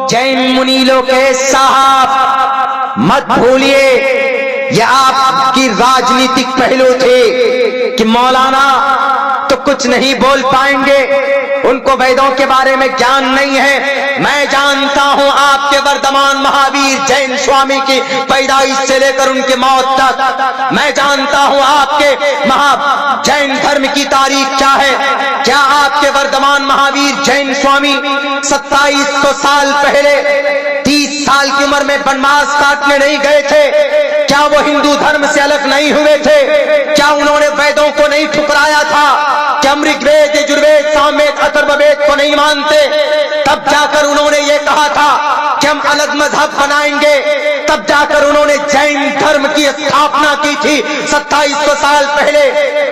जैन मुनि लोग के साहब मत भूलिए, ये आपकी राजनीतिक पहलू थे कि मौलाना तो कुछ नहीं बोल पाएंगे, उनको वेदों के बारे में ज्ञान नहीं है। मैं जानता हूं आपके वर्धमान महावीर जैन स्वामी की पैदाइश से लेकर उनकी मौत तक, मैं जानता हूं आपके जैन धर्म की तारीख क्या है। क्या आपके वर्धमान महावीर जैन स्वामी 2700 साल पहले 30 साल की उम्र में वनवास काटने नहीं गए थे? क्या वो हिंदू धर्म से अलग नहीं हुए थे? क्या उन्होंने वेदों को नहीं ठुकराया था? क्या ऋग्वेद, यजुर्वेद, सामवेद, अथर्ववेद को नहीं मानते? तब जाकर उन्होंने ये कहा था कि हम अलग मजहब बनाएंगे। तब जाकर उन्होंने जैन धर्म की स्थापना की थी 2700 साल पहले।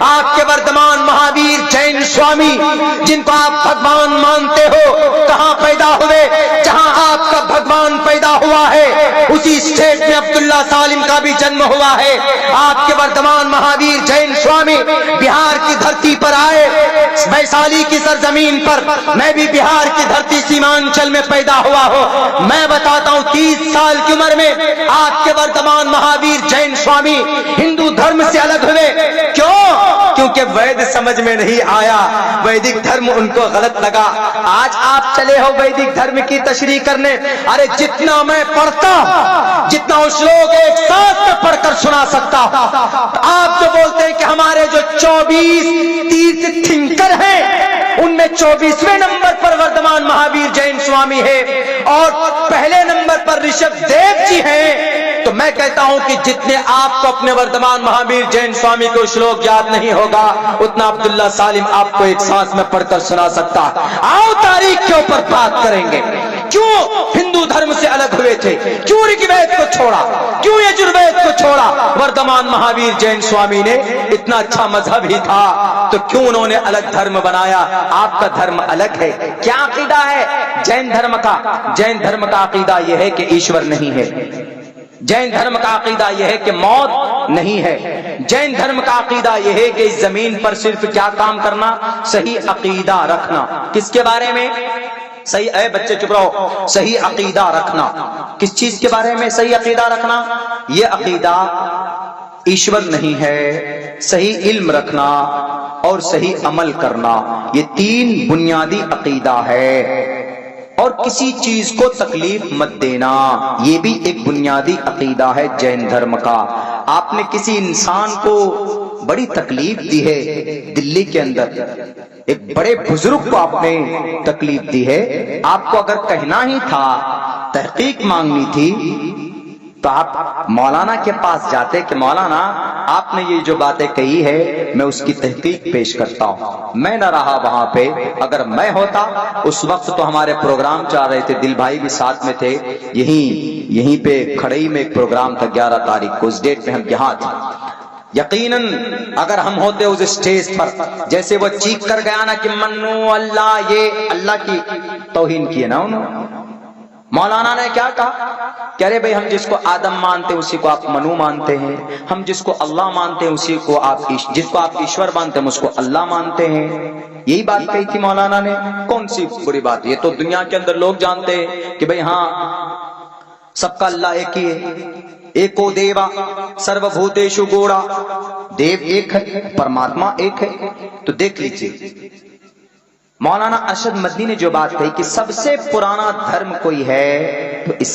आपके वर्धमान महावीर जैन स्वामी, जिनको आप भगवान मानते हो, कहां पैदा हुए? जहां आपका भगवान पैदा हुआ है उसी स्टेट में अब्दुल्ला सालिम का भी जन्म हुआ है। आपके वर्धमान महावीर जैन स्वामी बिहार की धरती पर आए, वैशाली की सरजमीन पर। मैं भी बिहार की धरती सीमांचल में पैदा हुआ हूं। मैं बताता हूं 30 साल की उम्र में आपके वर्धमान महावीर जैन स्वामी हिंदू धर्म से अलग हुए। क्यों? क्योंकि वैद समझ में नहीं आया, वैदिक धर्म उनको गलत लगा। आज आप चले हो वैदिक धर्म की तशरीह करने। अरे जितना मैं पढ़ता, जितना उस लोग एक साथ में पढ़कर सुना सकता। आप जो बोलते हैं कि हमारे जो 24 तीर्थ थिंकर हैं, उनमें 24वें नंबर पर वर्धमान महावीर जैन स्वामी है और पहले नंबर पर ऋषभ देव जी हैं। तो मैं कहता हूं कि जितने आपको अपने वर्धमान महावीर जैन स्वामी को श्लोक याद नहीं होगा, उतना अब्दुल्ला सालिम आपको एक सांस में पढ़कर सुना सकता। आओ तारीख के ऊपर बात करेंगे। क्यों हिंदू धर्म से अलग हुए थे? क्यों ऋग्वेद को छोड़ा? क्यों यजुर्वेद को छोड़ा? वर्धमान महावीर जैन स्वामी ने इतना अच्छा मजहब ही था, तो क्यों उन्होंने अलग धर्म बनाया? आपका धर्म अलग है। क्या अकीदा है जैन धर्म का? जैन धर्म का अकीदा यह है कि ईश्वर नहीं है। जैन धर्म का अकीदा यह है कि मौत नहीं है। जैन धर्म का अकीदा यह है कि इस जमीन पर सिर्फ क्या काम करना? सही अकीदा रखना। किसके बारे में? सही, ऐ बच्चे चुप रहो। सही अकीदा रखना। किस चीज के बारे में सही अकीदा रखना? यह अकीदा ईश्वर नहीं है, सही इल्म रखना और सही अमल करना। ये 3 बुनियादी अकीदा है। और किसी चीज को तकलीफ मत देना, ये भी एक बुनियादी अकीदा है जैन धर्म का। आपने किसी इंसान को बड़ी तकलीफ दी है, दिल्ली के अंदर एक बड़े बुजुर्ग को आपने तकलीफ दी है, आपको अगर कहना ही था, तहकीक मांगनी थी, तो आप मौलाना के पास जाते कि मौलाना आपने ये जो बातें कही है मैं उसकी तहकीक पेश करता हूं। मैं न रहा वहां पे, अगर मैं होता उस वक्त तो हमारे प्रोग्राम चल रहे थे, दिल भाई भी साथ में थे। यहीं पे खड़ई में एक प्रोग्राम था 11 तारीख को, उस डेट में हम यहाँ थे। यकीनन अगर हम होते उस स्टेज पर, जैसे वो चीख कर गया ना कि मन्नू अल्लाह, ये अल्लाह की तौहीन की है ना उन्होंने। मौलाना ने क्या कहा? कह रहे भाई हम जिसको आदम मानते हैं उसी को आप मनु मानते हैं, हम जिसको अल्लाह मानते हैं उसी को आप, जिसको आप ईश्वर मानते हैं उसको अल्लाह मानते हैं। यही बात कही थी मौलाना ने। कौन सी बुरी बात? ये तो दुनिया के अंदर लोग जानते हैं कि भाई हाँ सबका अल्लाह एक ही है। एको देवा सर्वभूतेषु गोड़ा, देव एक है, परमात्मा एक है। तो देख लीजिए मौलाना अरशद मदनी ने जो बात कही कि सबसे पुराना धर्म कोई है तो इस